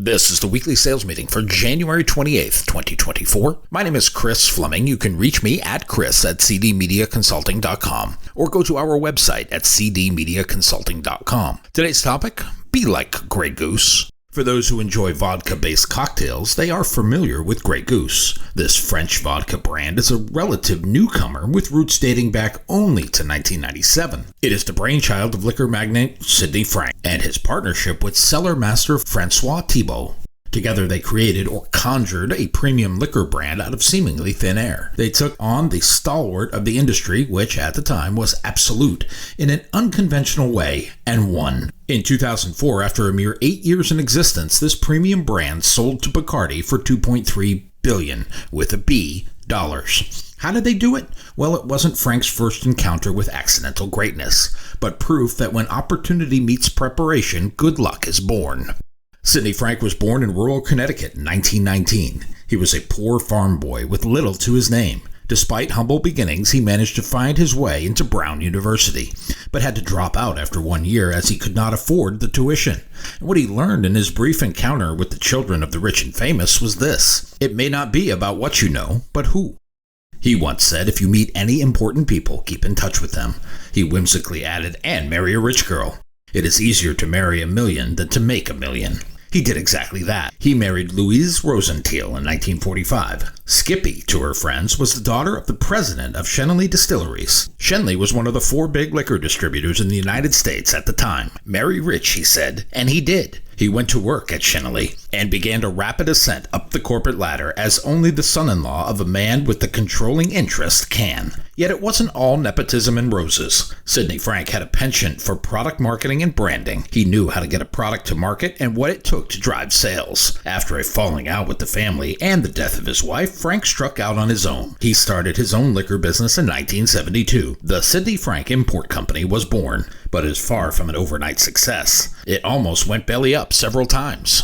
This is the weekly sales meeting for January 28th, 2024. My name is Chris Fleming. You can reach me at chris@cdmediaconsulting.com or go to our website at cdmediaconsulting.com. Today's topic, be like Grey Goose. For those who enjoy vodka-based cocktails, they are familiar with Grey Goose. This French vodka brand is a relative newcomer with roots dating back only to 1997. It is the brainchild of liquor magnate Sidney Frank and his partnership with cellar master Francois Thibault. Together they created or conjured a premium liquor brand out of seemingly thin air. They took on the stalwart of the industry, which at the time was Absolut, in an unconventional way, and won. In 2004, after a mere 8 years in existence, this premium brand sold to Bacardi for $2.3 billion, with a B, dollars. How did they do it? Well, it wasn't Frank's first encounter with accidental greatness, but proof that when opportunity meets preparation, good luck is born. Sidney Frank was born in rural Connecticut in 1919. He was a poor farm boy with little to his name. Despite humble beginnings, he managed to find his way into Brown University, but had to drop out after 1 year as he could not afford the tuition. And what he learned in his brief encounter with the children of the rich and famous was this: it may not be about what you know, but who. He once said, if you meet any important people, keep in touch with them. He whimsically added, and marry a rich girl. It is easier to marry a million than to make a million. He did exactly that. He married Louise Rosenthal in 1945. Skippy, to her friends, was the daughter of the president of Schenley Distilleries. Schenley was one of the 4 big liquor distributors in the United States at the time. Marry rich, he said, and he did. He went to work at Schenley and began a rapid ascent up the corporate ladder as only the son-in-law of a man with the controlling interest can. Yet it wasn't all nepotism and roses. Sidney Frank had a penchant for product marketing and branding. He knew how to get a product to market and what it took to drive sales. After a falling out with the family and the death of his wife, Frank struck out on his own. He started his own liquor business in 1972. The Sidney Frank Import Company was born, but is far from an overnight success. It almost went belly up several times.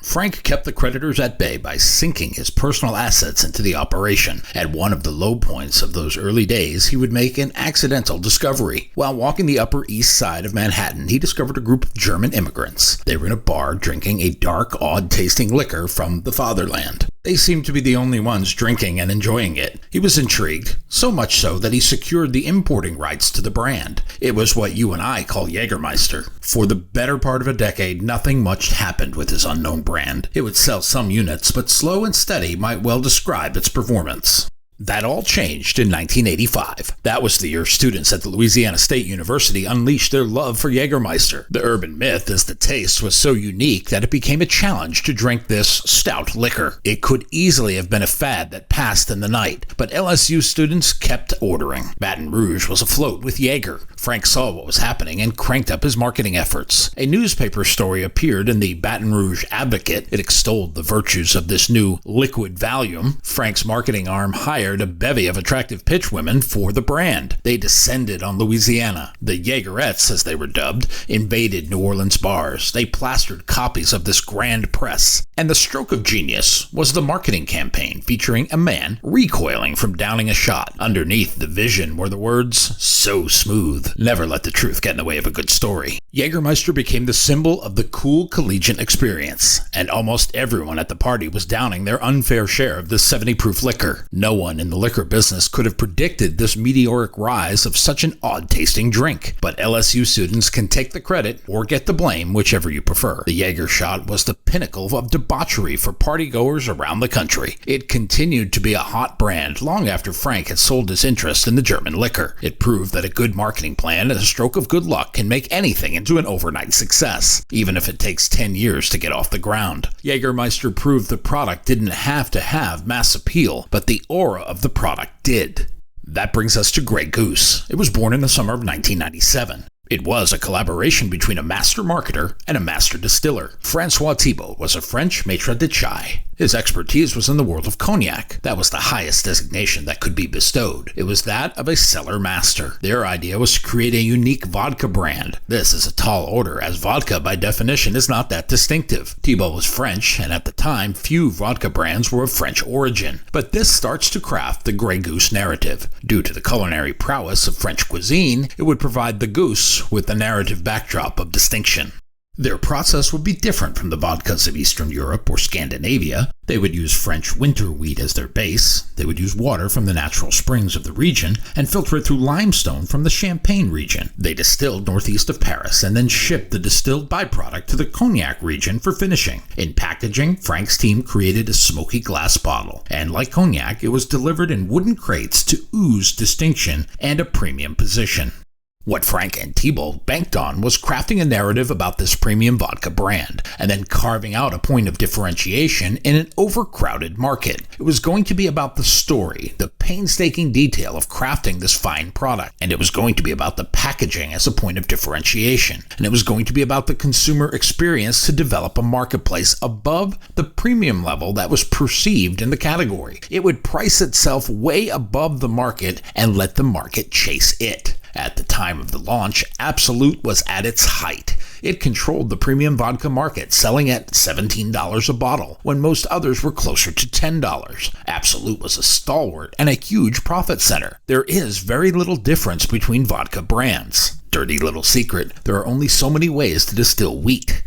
Frank kept the creditors at bay by sinking his personal assets into the operation. At one of the low points of those early days, he would make an accidental discovery. While walking the Upper East Side of Manhattan, he discovered a group of German immigrants. They were in a bar drinking a dark, odd-tasting liquor from the fatherland. They seemed to be the only ones drinking and enjoying it. He was intrigued, so much so that he secured the importing rights to the brand. It was what you and I call Jägermeister. For the better part of a decade, nothing much happened with his unknown brand. It would sell some units, but slow and steady might well describe its performance. That all changed in 1985. That was the year students at the Louisiana State University unleashed their love for Jägermeister. The urban myth is the taste was so unique that it became a challenge to drink this stout liquor. It could easily have been a fad that passed in the night, but LSU students kept ordering. Baton Rouge was afloat with Jaeger. Frank saw what was happening and cranked up his marketing efforts. A newspaper story appeared in the Baton Rouge Advocate. It extolled the virtues of this new liquid Valium. Frank's marketing arm hired a bevy of attractive pitch women for the brand. They descended on Louisiana. The Jaegerettes, as they were dubbed, invaded New Orleans bars. They plastered copies of this grand press. And the stroke of genius was the marketing campaign featuring a man recoiling from downing a shot. Underneath the vision were the words, "So smooth. Never let the truth get in the way of a good story." Jägermeister became the symbol of the cool collegiate experience, and almost everyone at the party was downing their unfair share of this 70-proof liquor. No one in the liquor business could have predicted this meteoric rise of such an odd-tasting drink, but LSU students can take the credit or get the blame, whichever you prefer. The Jaeger shot was the pinnacle of debauchery for partygoers around the country. It continued to be a hot brand long after Frank had sold his interest in the German liquor. It proved that a good marketing plan and a stroke of good luck can make anything into an overnight success, even if it takes 10 years to get off the ground. Jägermeister proved the product didn't have to have mass appeal, but the aura of the product did. That brings us to Grey Goose. It was born in the summer of 1997. It was a collaboration between a master marketer and a master distiller. Francois Thibault was a French maître de chai. His expertise was in the world of cognac. That was the highest designation that could be bestowed. It was that of a cellar master. Their idea was to create a unique vodka brand. This is a tall order, as vodka by definition is not that distinctive. Thibault was French, and at the time, few vodka brands were of French origin. But this starts to craft the Grey Goose narrative. Due to the culinary prowess of French cuisine, it would provide the goose with the narrative backdrop of distinction. Their process would be different from the vodkas of Eastern Europe or Scandinavia. They would use French winter wheat as their base. They would use water from the natural springs of the region and filter it through limestone from the Champagne region. They distilled northeast of Paris and then shipped the distilled byproduct to the Cognac region for finishing. In packaging, Frank's team created a smoky glass bottle, and like Cognac, it was delivered in wooden crates to ooze distinction and a premium position. What Frank and Thibault banked on was crafting a narrative about this premium vodka brand, and then carving out a point of differentiation in an overcrowded market. It was going to be about the story, the painstaking detail of crafting this fine product, and it was going to be about the packaging as a point of differentiation, and it was going to be about the consumer experience to develop a marketplace above the premium level that was perceived in the category. It would price itself way above the market and let the market chase it. At the time of the launch, Absolut was at its height. It controlled the premium vodka market, selling at $17 a bottle, when most others were closer to $10. Absolut was a stalwart and a huge profit center. There is very little difference between vodka brands. Dirty little secret, there are only so many ways to distill wheat.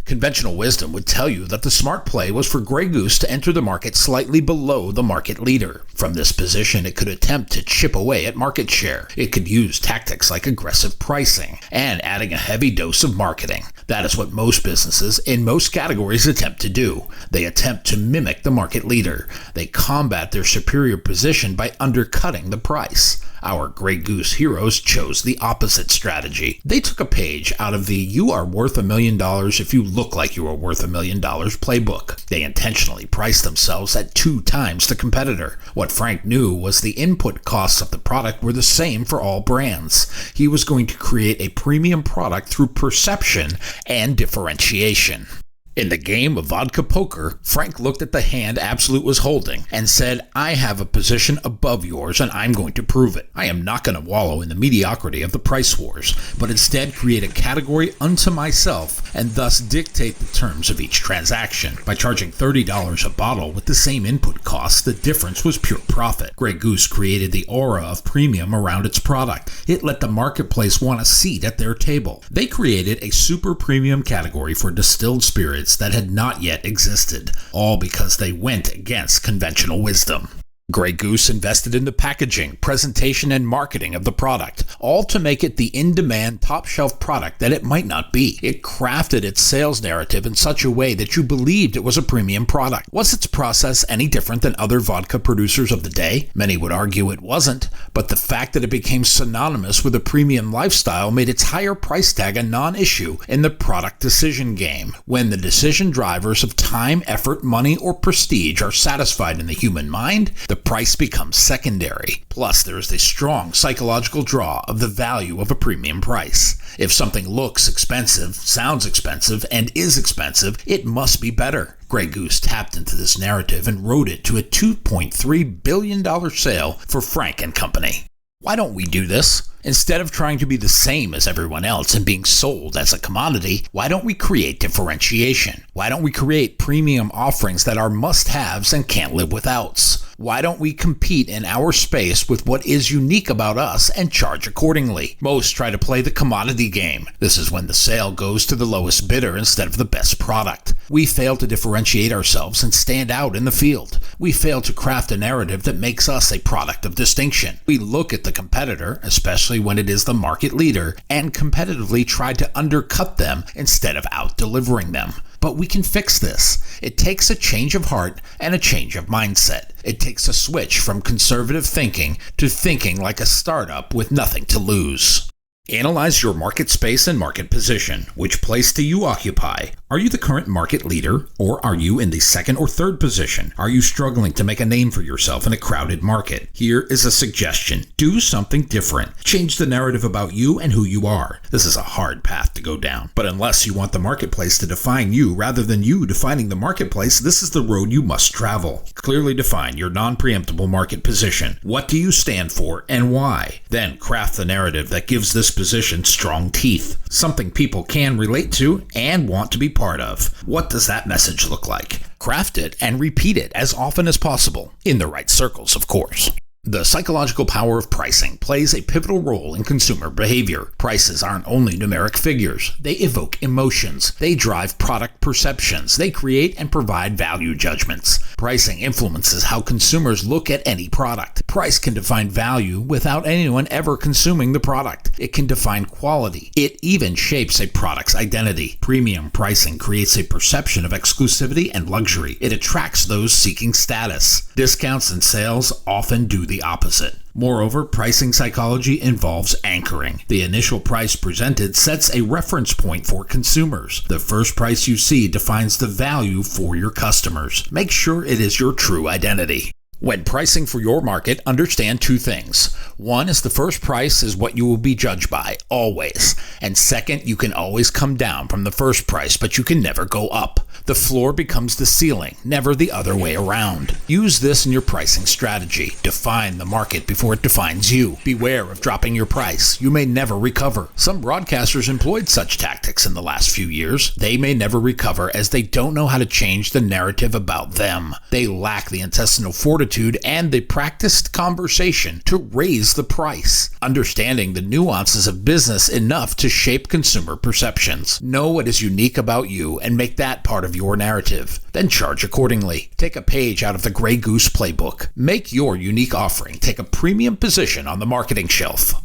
Conventional wisdom would tell you that the smart play was for Grey Goose to enter the market slightly below the market leader. From this position, it could attempt to chip away at market share. It could use tactics like aggressive pricing and adding a heavy dose of marketing. That is what most businesses in most categories attempt to do. They attempt to mimic the market leader. They combat their superior position by undercutting the price. Our Grey Goose heroes chose the opposite strategy. They took a page out of the "you are worth $1 million if you look like you are worth $1 million" playbook. They intentionally priced themselves at 2 times the competitor. What Frank knew was the input costs of the product were the same for all brands. He was going to create a premium product through perception and differentiation. In the game of vodka poker, Frank looked at the hand Absolut was holding and said, "I have a position above yours and I'm going to prove it. I am not going to wallow in the mediocrity of the price wars, but instead create a category unto myself and thus dictate the terms of each transaction." By charging $30 a bottle with the same input costs, the difference was pure profit. Grey Goose created the aura of premium around its product. It let the marketplace want a seat at their table. They created a super premium category for distilled spirits that had not yet existed, all because they went against conventional wisdom. Grey Goose invested in the packaging, presentation, and marketing of the product, all to make it the in-demand, top-shelf product that it might not be. It crafted its sales narrative in such a way that you believed it was a premium product. Was its process any different than other vodka producers of the day? Many would argue it wasn't, but the fact that it became synonymous with a premium lifestyle made its higher price tag a non-issue in the product decision game. When the decision drivers of time, effort, money, or prestige are satisfied in the human mind, the price becomes secondary. Plus, there is the strong psychological draw of the value of a premium price. If something looks expensive, sounds expensive, and is expensive, it must be better. Grey Goose tapped into this narrative and rode it to a $2.3 billion sale for Frank & Company. Why don't we do this? Instead of trying to be the same as everyone else and being sold as a commodity, why don't we create differentiation? Why don't we create premium offerings that are must-haves and can't live withouts? Why don't we compete in our space with what is unique about us and charge accordingly? Most try to play the commodity game. This is when the sale goes to the lowest bidder instead of the best product. We fail to differentiate ourselves and stand out in the field. We fail to craft a narrative that makes us a product of distinction. We look at the competitor, especially when it is the market leader, and competitively try to undercut them instead of out-delivering them. But we can fix this. It takes a change of heart and a change of mindset. It takes a switch from conservative thinking to thinking like a startup with nothing to lose. Analyze your market space and market position. Which place do you occupy? Are you the current market leader, or are you in the second or third position? Are you struggling to make a name for yourself in a crowded market? Here is a suggestion. Do something different. Change the narrative about you and who you are. This is a hard path to go down, but unless you want the marketplace to define you rather than you defining the marketplace, this is the road you must travel. Clearly define your non-preemptible market position. What do you stand for and why? Then craft the narrative that gives this position strong teeth, something people can relate to and want to be part of. What does that message look like? Craft it and repeat it as often as possible, in the right circles, of course. The psychological power of pricing plays a pivotal role in consumer behavior. Prices aren't only numeric figures. They evoke emotions. They drive product perceptions. They create and provide value judgments. Pricing influences how consumers look at any product. Price can define value without anyone ever consuming the product. It can define quality. It even shapes a product's identity. Premium pricing creates a perception of exclusivity and luxury. It attracts those seeking status. Discounts and sales often do the opposite. Moreover, pricing psychology involves anchoring. The initial price presented sets a reference point for consumers. The first price you see defines the value for your customers. Make sure it is your true identity. When pricing for your market, understand two things. One is the first price is what you will be judged by, always. And second, you can always come down from the first price, but you can never go up. The floor becomes the ceiling, never the other way around. Use this in your pricing strategy. Define the market before it defines you. Beware of dropping your price. You may never recover. Some broadcasters employed such tactics in the last few years. They may never recover as they don't know how to change the narrative about them. They lack the intestinal fortitude and the practiced conversation to raise the price. Understanding the nuances of business enough to shape consumer perceptions. Know what is unique about you and make that part of your narrative. Then charge accordingly. Take a page out of the Grey Goose playbook. Make your unique offering take a premium position on the marketing shelf.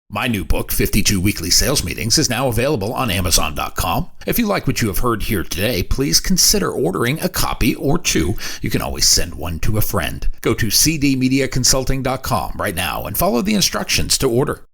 My new book, 52 Weekly Sales Meetings, is now available on Amazon.com. If you like what you have heard here today, please consider ordering a copy or two. You can always send one to a friend. Go to cdmediaconsulting.com right now and follow the instructions to order.